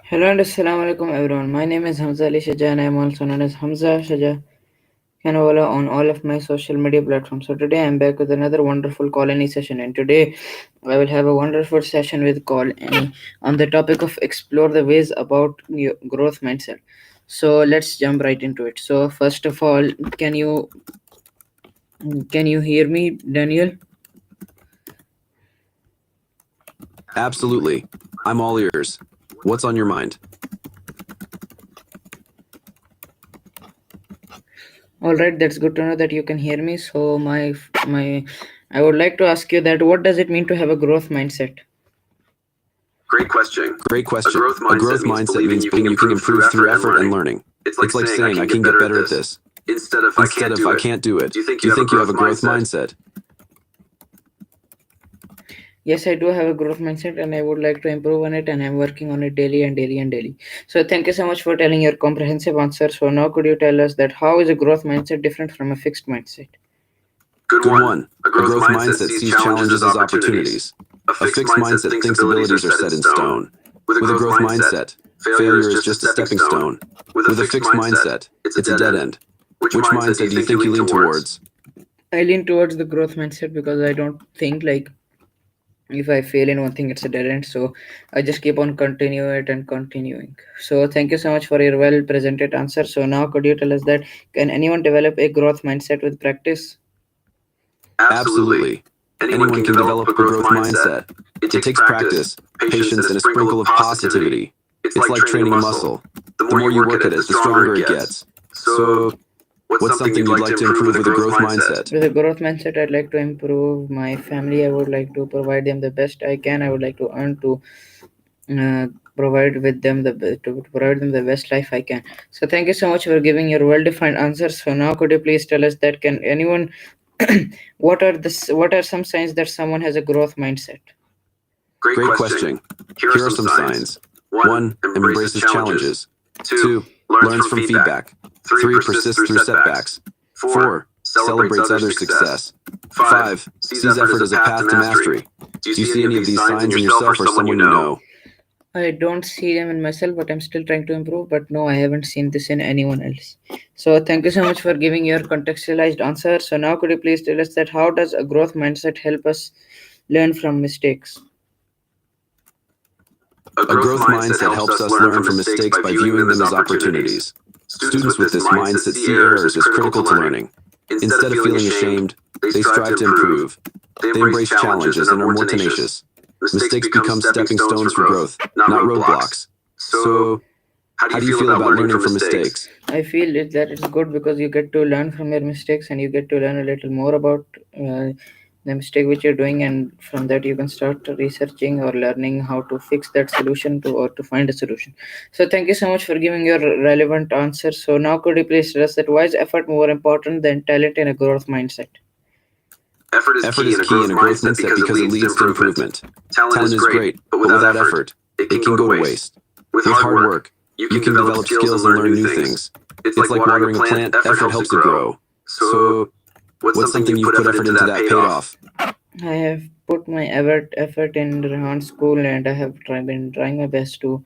Hello and assalamu alaikum everyone. My name is Hamza Ali Shaja and I am also known as Hamza Shaja Kanawala on all of my social media platforms. So today I am back with another wonderful call any session, and today I will have a wonderful session with call any on the topic of explore the ways about your growth mindset. So let's jump right into it. So first of all, can you hear me, Daniel? Absolutely. I'm all ears. What's on your mind? All right, that's good to know that you can hear me. So my I would like to ask you that what does it mean to have a growth mindset? Great question. Great A question. growth A growth mindset means mindset means believing you can believing you can improve improve through effort and learning. learning. It's like saying I can get better at this. instead of I Instead can't of do I it. can't do it. Do you think Do you think you have a growth mindset? mindset? Yes, I do have a growth mindset and I would like to improve on it, and I'm working on it daily and daily and daily. So thank you so much for telling your comprehensive answer. So now could you tell us that how is a growth mindset different from a fixed mindset? Good Good one. one. A A growth growth mindset mindset sees challenges as opportunities. A A fixed mindset thinks abilities are set in stone. With a growth mindset, failure is just a stepping stone. With a fixed mindset, it's a dead end. Which mindset do you think you lean towards? I lean towards the growth mindset because I don't think like if I fail in one thing it's a dead end. So I just keep on continuing it and continuing. So thank you so much for your well presented answer. So now could you tell us that can anyone develop a growth mindset with practice? Absolutely. Anyone can develop a growth mindset. It takes practice, patience, and a sprinkle of positivity. It's like training a muscle. The more you work at it, the stronger it gets. So, what's something you'd like to improve with a growth mindset? With a growth mindset, I'd like to improve my family. I would like to provide them the best I can. I would like to earn to uh, provide with them to provide them the best life I can. So thank you so much for giving your well-defined answers. So now could you please tell us that can anyone what are some signs that someone has a growth mindset? Great question. Here are some signs. 1. Embraces challenges. 2. Learns from feedback. 3. Persists through setbacks. 4. Celebrates others' success. 5. Sees effort as a path to mastery. Do you see any of these signs in yourself or someone you know? I don't see them in myself, but I'm still trying to improve. But no, I haven't seen this in anyone else. So thank you so much for giving your contextualized answer. So now could you please tell us that how does a growth mindset help us learn from mistakes? A growth mindset helps us learn from mistakes by viewing them as opportunities. Students with this mindset see errors as critical to learning. Instead of feeling ashamed, they strive to improve. They embrace challenges and are more tenacious. Mistakes become stepping stones for growth, not roadblocks. So, how do you feel about learning from mistakes? I feel that it's good because you get to learn from your mistakes and you get to learn a little more about the mistake which you're doing, and from that you can start researching or learning how to fix that solution to or to find a solution. So thank you so much for giving your relevant answer. So now could you please tell us that why is effort more important than talent in a growth mindset? Effort is key in a growth mindset because it leads to improvement. Talent is great, but without effort, it can go to waste. With hard work, you can develop skills and learn new things. It's like watering a plant, effort helps it grow. So, what's something you've put effort into that paid off? I have put my effort in Rehan school, and I have been trying my best to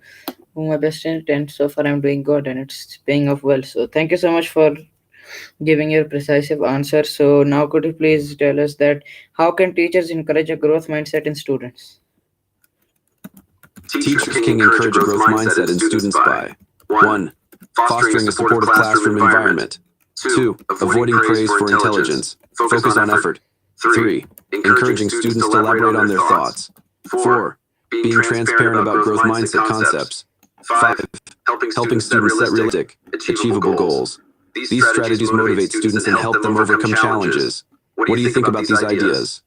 do my best in it, and so far I'm doing good, and it's paying off well. So thank you so much for giving your precise answer. So now could you please tell us that how can teachers encourage a growth mindset in students? Teachers can encourage a growth mindset in students by 1. Fostering a supportive classroom environment. 2. Avoiding praise for intelligence. Focus on effort. 3. Encouraging students to elaborate on their thoughts. 4. Being transparent about growth mindset concepts. 5. Helping students set realistic, achievable goals. These strategies motivate students and help them overcome challenges. What do you think about these ideas?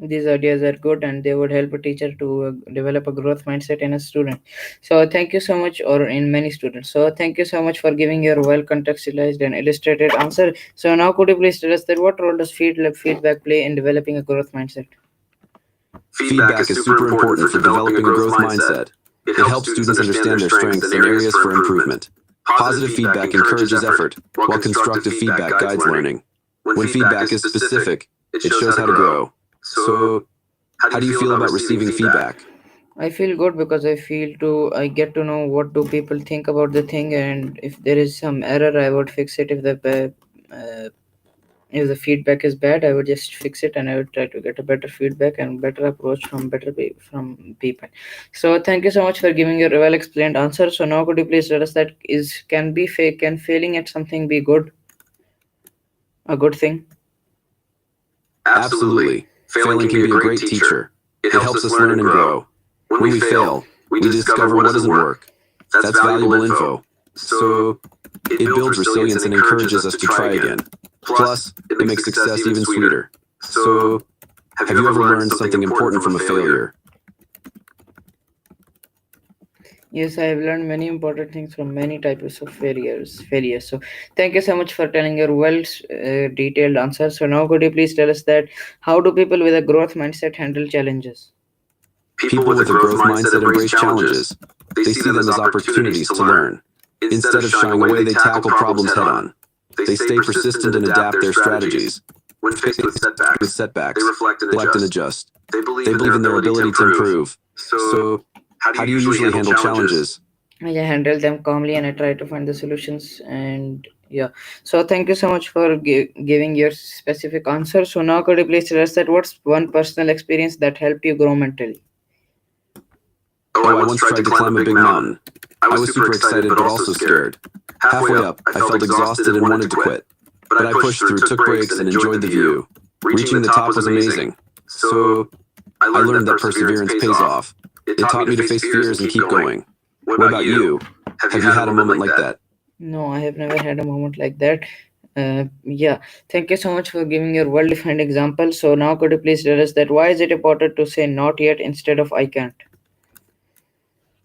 These ideas are good and they would help a teacher to develop a growth mindset in a student. So thank you so much, or in many students. So thank you so much for giving your well contextualized and illustrated answer. So now could you please tell us that what role does feedback play in developing a growth mindset? Feedback is super important for developing a growth mindset. It helps students understand their strengths and areas for improvement. Positive feedback encourages effort, while constructive feedback guides learning. When feedback is specific, it shows how to grow. So, how do you feel about receiving feedback? I feel good because I get to know what do people think about the thing, and if there is some error, I would fix it. If the feedback is bad, I would just fix it, and I would try to get a better feedback and better approach from from people. So thank you so much for giving your well explained answer. So now could you please tell us that is can be fake can failing at something be a good thing? Absolutely. Absolutely. Failing Failing can can be a be a great great teacher. teacher. It It helps helps us us learn learn and and grow. grow. When When we we fail, fail, we we discover discover what what doesn't doesn't work. work. That's That's valuable valuable info. info. So So it it builds builds resilience and resilience and encourages encourages us us to to try try again. again. Plus, Plus, it it makes makes success success even even sweeter. sweeter. So, So, have have you you ever ever learned learned something something important important from a from a failure? failure? Yes, I have learned many important things from many types of failures. So thank you so much for telling your detailed answer. So now could you please tell us that how do people with a growth mindset handle challenges? People People with a with a growth growth mindset mindset embrace embrace challenges. challenges. They They see see them as them as opportunities opportunities to to learn. learn. Instead of Instead of shying shying away, away, they they tackle tackle problems problems head head on. on. They They stay stay persistent and persistent and adapt adapt their their strategies. strategies. When faced with With setbacks, they setbacks, reflect and reflect and adjust. adjust. They believe They in their believe in their ability to ability to improve. improve. So, So, how do you how do you usually usually handle handle challenges? challenges? I handle them calmly and I try to find the solutions. And yeah, so thank you so much for giving your specific answer. So now could you please tell us that what's one personal experience that helped you grow mentally? Oh, I Oh, I once once tried to tried to climb a climb a big big mountain. mountain. I I was was super super excited excited but but also also scared. scared. Halfway Halfway up, up, I I felt felt exhausted exhausted and and wanted to wanted to quit. quit. But I But I pushed pushed through, through, took took breaks, breaks, and and enjoyed the enjoyed the view. view. Reaching the Reaching the top top was was amazing. amazing. So, So, I I learned that learned that perseverance perseverance pays pays off. off. It It taught me taught to me to face face fears and fears and keep keep going. going. What What about about you? you? Have you Have you had a had a moment moment like like that? that? No, I have never had a moment like that. Yeah, thank you so much for giving your well defined example. So now could you please tell us that why is it important to say not yet instead of I can't?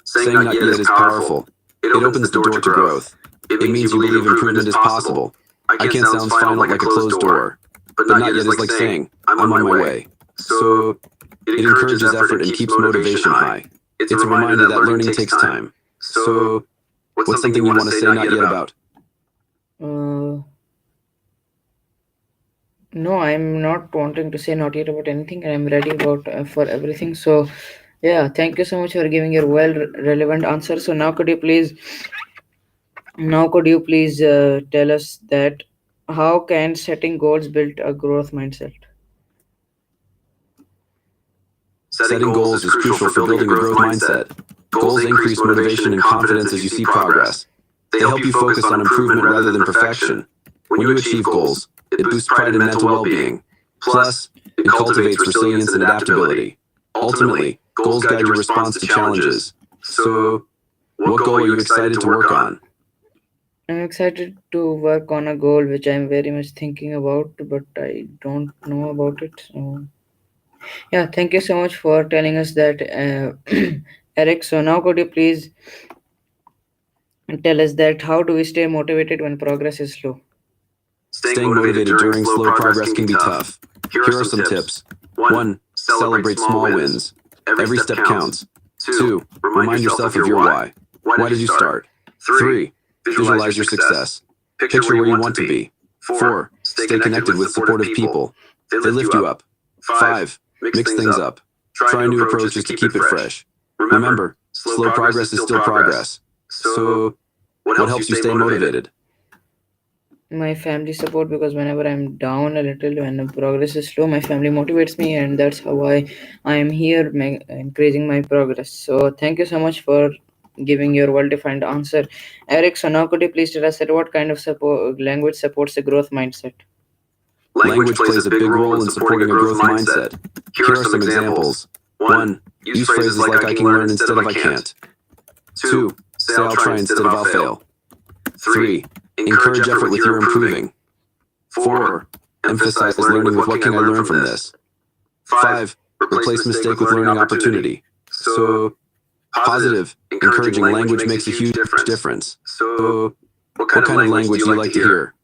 Saying Saying not not yet is yet is powerful. powerful. It It opens the opens the door to door to growth. growth. It It means you means you believe believe improvement is improvement is possible. possible. I I can't can't sounds sounds final final like a like a closed closed door. door. But But not not yet is yet like is like saying, saying, I'm on I'm my on my way. way. So, So it it encourages encourages effort effort and and keeps keeps motivation motivation high. high. It's a It's a reminder reminder that that learning learning takes takes time. time. So, So, what's what's something you something you want to want to say say not not yet yet about? about? Uh, no, I'm not wanting to say not yet about anything, and I'm ready about for everything. So, yeah, thank you so much for giving your well relevant answer. So now could you please tell us that how can setting goals build a growth mindset? Setting Setting goals is goals is crucial for crucial for building a building a growth growth mindset. mindset. Goals Goals increase increase motivation motivation and and confidence confidence as as you you see see progress. progress. They They help you help you focus focus on on improvement improvement rather rather than than perfection. perfection. When When you you achieve achieve goals, goals, it it boosts boosts pride pride and and mental mental well well being. being. Plus, Plus, it it cultivates cultivates resilience resilience and and adaptability. adaptability. Ultimately, Ultimately, goals goals guide guide your your response to response to challenges. challenges. So, So, what what goal are goal are you you excited excited to to work work on? on? I'm excited to work on a goal which I'm very much thinking about, but I don't know about it. So, yeah, thank you so much for telling us that, Eric. So now could you please tell us that how do we stay motivated when progress is slow? Staying Staying motivated motivated during during slow slow progress can progress be can be tough. tough. Here are Here are some some tips. tips. 1. 1. Celebrate Celebrate small small wins. wins. Every Every step step counts. counts. 2. 2. Remind Remind yourself of yourself your of your why. why. Why did Why you did you start? start? 3. 3. Visualize your Visualize your success. success. Picture where Picture you where you want to want to be. be. 4. 4. Stay Stay connected with connected with supportive supportive people. people. They They lift you lift you up. up. 5. 5. Mix Mix things things up. up. Try Try new new approaches to approaches to keep it keep it fresh. fresh. Remember, Remember, slow slow progress is progress is still still progress. progress. So, So, what what helps you helps you stay stay motivated? motivated? My family support, because whenever I'm down a little when the progress is slow, my family motivates me, and that's how I am here increasing my progress. So thank you so much for giving your well defined answer, Eric. So now could you please tell us that what kind of support language supports a growth mindset? Language Language plays a plays a big big role in role in supporting a supporting a growth growth mindset. mindset. Here are Here are some some examples. examples. 1. 1. Use Use phrases phrases like I like I can can learn learn instead of instead I of I can't. can't. 2. 2. Say Say I'll I'll try try instead of instead of I'll I'll fail. fail. 3. 3. Encourage Encourage effort effort with with your your improving. improving. 4. 4. Emphasize Emphasize learning with learning with what what can I can I learn learn from from this. this. 5. 5. Replace Replace mistake with mistake with learning learning opportunity. opportunity. So, So, positive. positive, Encouraging encouraging language language makes a makes a huge huge difference. difference. So, So, what kind what of kind of language do language you do you like to like to hear? hear?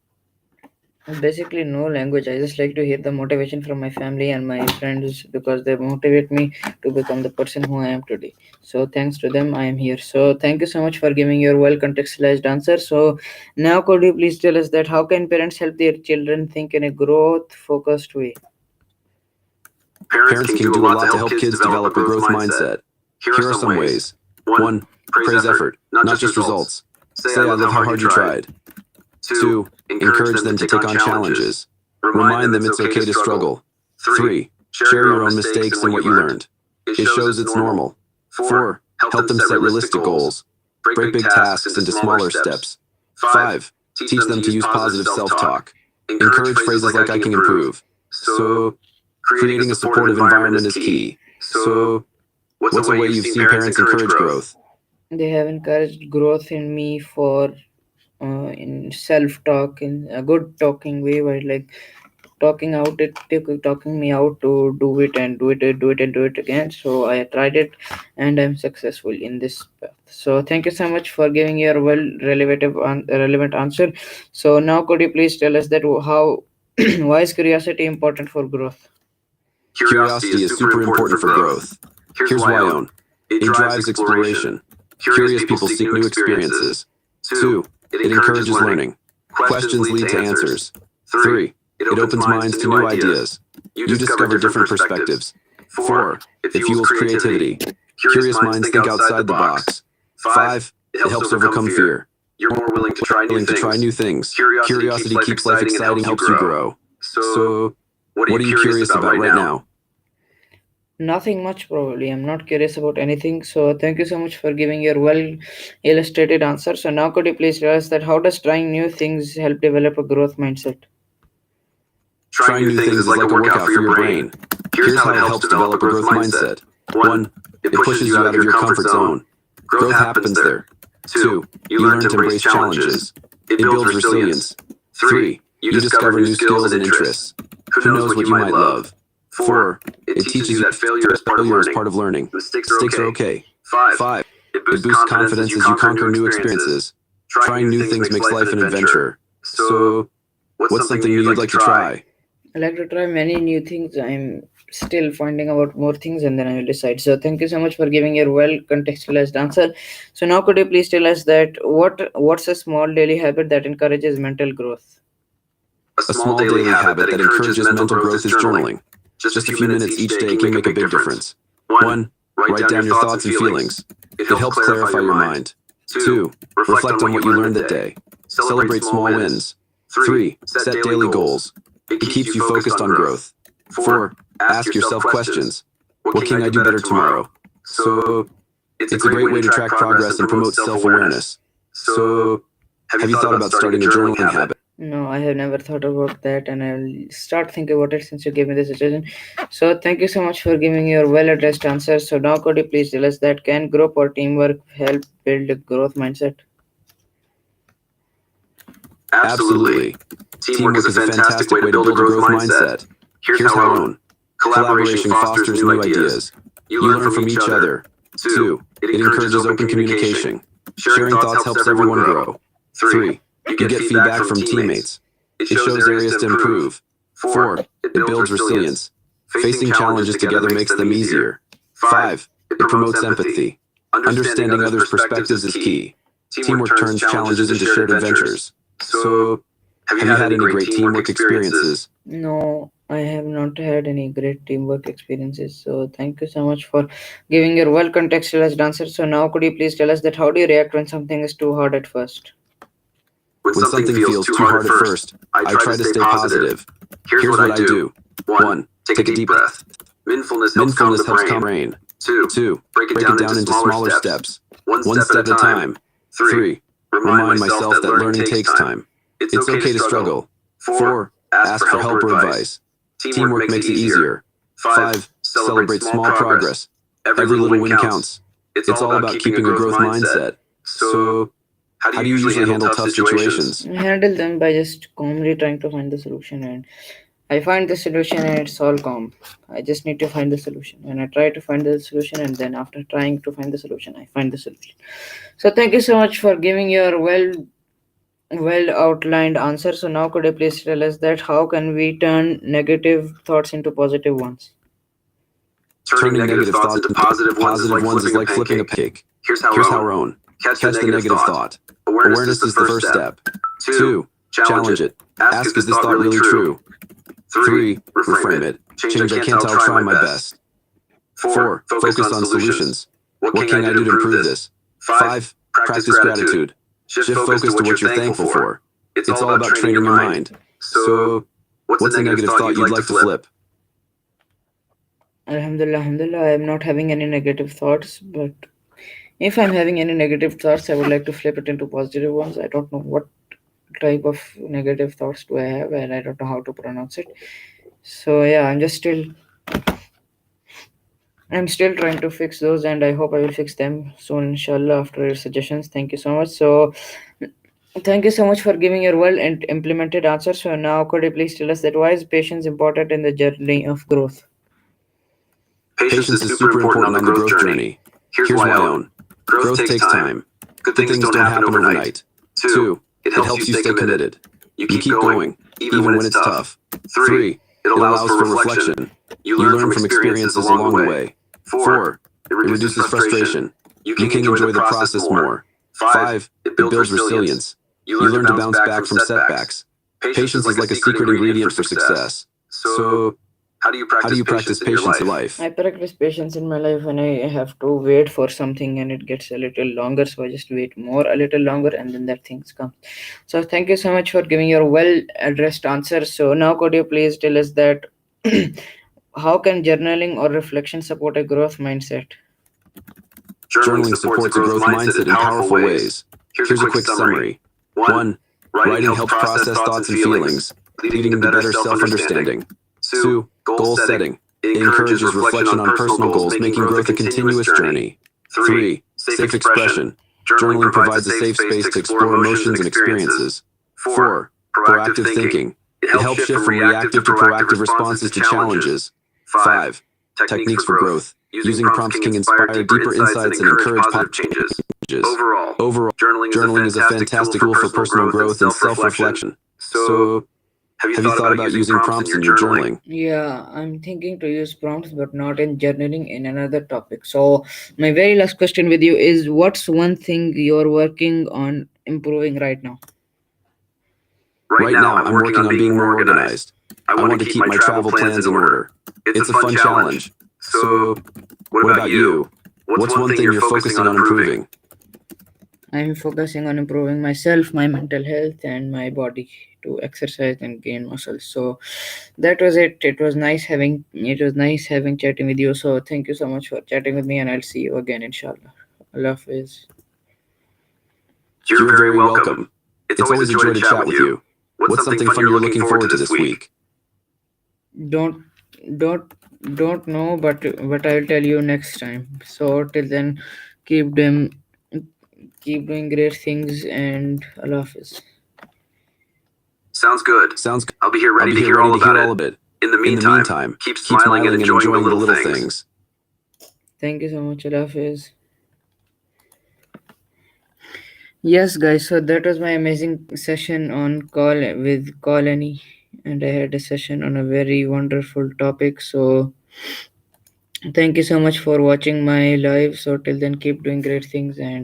Basically, no language. I just like to hear the motivation from my family and my friends because they motivate me to become the person who I am today. So, thanks to them, I am here. So, thank you so much for giving your well contextualized answer. So, now could you please tell us that how can parents help their children think in a growth focused way? Parents Parents can can do a do a lot to lot to help help kids kids develop a develop a growth growth mindset. mindset. Here are some ways. 1. Praise effort, not just results. Say, I love how hard you tried. 2. Encourage them to take on challenges. Remind them it's okay to struggle. 3. Share your own mistakes and what you learned. It shows it's normal. 4. Help them set realistic goals. Break big tasks into smaller steps. 5. Teach them to use positive self-talk. Encourage phrases like I can improve. So, creating a supportive environment is key. So, what's a way you've seen parents encourage growth? They have encouraged growth in me for in self-talk, in a good talking way, where like talking me out to do it and do it and do it and do it again. So I tried it, and I'm successful in this path. So thank you so much for giving your relevant answer. So now could you please tell us that how why is curiosity important for growth? Curiosity is super important for growth. Here's why own. It drives exploration. Curious people seek new experiences. 2. It encourages learning. Questions lead to answers. 3. It opens minds to new ideas. You discover different perspectives. 4. It fuels creativity. Curious minds think outside the box. 5. It helps overcome fear. You're more willing to try new things. Curiosity keeps life exciting and helps you grow. So, what are you curious about right now? Nothing much, probably. I'm not curious about anything. So thank you so much for giving your well illustrated answer. So now could you please tell us that how does trying new things help develop a growth mindset? Trying new things is like a workout for your brain. Here's how it helps develop a growth mindset. 1. It pushes you out of your comfort zone. Growth happens there. 2. You learn to embrace challenges. It builds resilience. 3. You discover new skills and interests. Who knows what you might love? 4. It teaches you that failure is part of learning. Mistakes are okay. 5. It boosts confidence as you conquer new experiences. Trying new things makes life an adventure. So, what's something you'd like to try? I like to try many new things. I'm still finding out more things and then I will decide. So thank you so much for giving your well contextualized answer. So now could you please tell us that what's a small daily habit that encourages mental growth? A small daily habit that encourages mental growth is journaling. Just a few minutes each day can make a big difference. 1. Write down your thoughts and feelings. It helps clarify your mind. 2. Reflect on what you learned that day. Celebrate small wins. 3. Set daily goals. It keeps you focused on growth. 4. Ask yourself questions. What can I do better tomorrow? So, it's a great way to track progress and promote self-awareness. So, have you thought about starting a journaling habit? No, I have never thought about that, and I'll start thinking about it since you gave me the suggestion. So thank you so much for giving your well-addressed answer. So now could you please tell us that can group or teamwork help build a growth mindset? Absolutely. Teamwork is a fantastic way to build a growth mindset. Here's how own. Collaboration fosters new ideas. You learn from each other. 2. It encourages open communication. Sharing thoughts helps everyone grow. 3. You get feedback from teammates. It shows areas to improve. 4. It builds resilience. Facing challenges together makes them easier. 5. It promotes empathy. Understanding others' perspectives is key. Teamwork turns challenges into shared adventures. So, have you had any great teamwork experiences? No, I have not had any great teamwork experiences. So thank you so much for giving your well contextualized answer. So now could you please tell us that how do you react when something is too hard at first? When something feels too hard at first, I try to stay positive. Here's what I do. 1. Take a deep breath. Mindfulness helps calm the brain. 2. Break it down into smaller steps. One step at a time. 3. Remind myself that learning takes time. It's okay to struggle. 4. Ask for help or advice. Teamwork makes it easier. 5. Celebrate small progress. Every little win counts. It's all about keeping a growth mindset. So, how do you usually handle tough situations? I handle them by just calmly trying to find the solution, and I find the solution and it's all calm. I just need to find the solution and I try to find the solution, and then after trying to find the solution I find the solution. So thank you so much for giving your well outlined answer. So now could you please tell us that how can we turn negative thoughts into positive ones? Turning negative thoughts into positive ones is like flipping a pancake. Here's how we're own. Catch the negative thought. Awareness is the first step. 2. Challenge it. Ask, is this thought really true? 3. Reframe it. Change I can't, I'll try my best. 4. Focus on solutions. What can I do to improve this? 5. Practice gratitude. Shift focus to what you're thankful for. It's all about training your mind. So, what's a negative thought you'd like to flip? Alhamdulillah, Alhamdulillah, I am not having any negative thoughts, but if I'm having any negative thoughts, I would like to flip it into positive ones. I don't know what type of negative thoughts do I have, and I don't know how to pronounce it. So yeah, I'm still trying to fix those, and I hope I will fix them soon, inshallah, after your suggestions. Thank you so much. So thank you so much for giving your well and implemented answer. So now could you please tell us that why is patience important in the journey of growth? Patience is super important on the growth journey. Here's why own. Growth takes time. Good things don't happen overnight. 2. It helps you stay committed. You keep going, even when it's tough. 3. It allows for reflection. You learn from experiences along the way. 4. It reduces frustration. You can enjoy the process more. 5. It builds resilience. You learn to bounce back from setbacks. Patience is like a secret ingredient for success. So, how do you practice patience in your life? I practice patience in my life when I have to wait for something and it gets a little longer, so I just wait more a little longer and then that things come. So thank you so much for giving your well addressed answer. So now could you please tell us that how can journaling or reflection support a growth mindset? Journaling supports a growth mindset in powerful ways. Here's a quick summary. 1. Writing helps process thoughts and feelings, leading to better self-understanding. 2. Goal setting. It encourages reflection on personal goals, making growth a continuous journey. 3. Safe expression. Journaling provides a safe space to explore emotions and experiences. 4. Proactive thinking. It helps shift from reactive to proactive responses to challenges. 5. Techniques for growth. Using prompts can inspire deeper insights and encourage positive changes. Overall, journaling is a fantastic tool for personal growth and self-reflection. So, have you thought about using prompts in your journaling? Yeah, I'm thinking to use prompts, but not in journaling in another topic. So, my very last question with you is what's one thing you're working on improving right now? Right now, I'm working on being more organized. I want to keep my travel plans in order. It's a fun challenge. So, what about you? What's one thing you're focusing on improving? I'm focusing on improving myself, my mental health, and my body to exercise and gain muscle. So that was it. It was nice having chatting with you. So thank you so much for chatting with me, and I'll see you again, inshallah. Allah Hafiz. You're very welcome. It's always a joy to chat with you. What's something fun you're looking forward to this week? Don't don't don't know, but I'll tell you next time. So till then, keep them keep doing great things, and Allah Hafiz. Sounds good. I'll be here ready to hear all about it. In the meantime, keep smiling and enjoying the little things. Thank you so much, Allah Hafiz. Yes, guys. So that was my amazing session on call with Colony, and I had a session on a very wonderful topic. So thank you so much for watching my live. So till then, keep doing great things and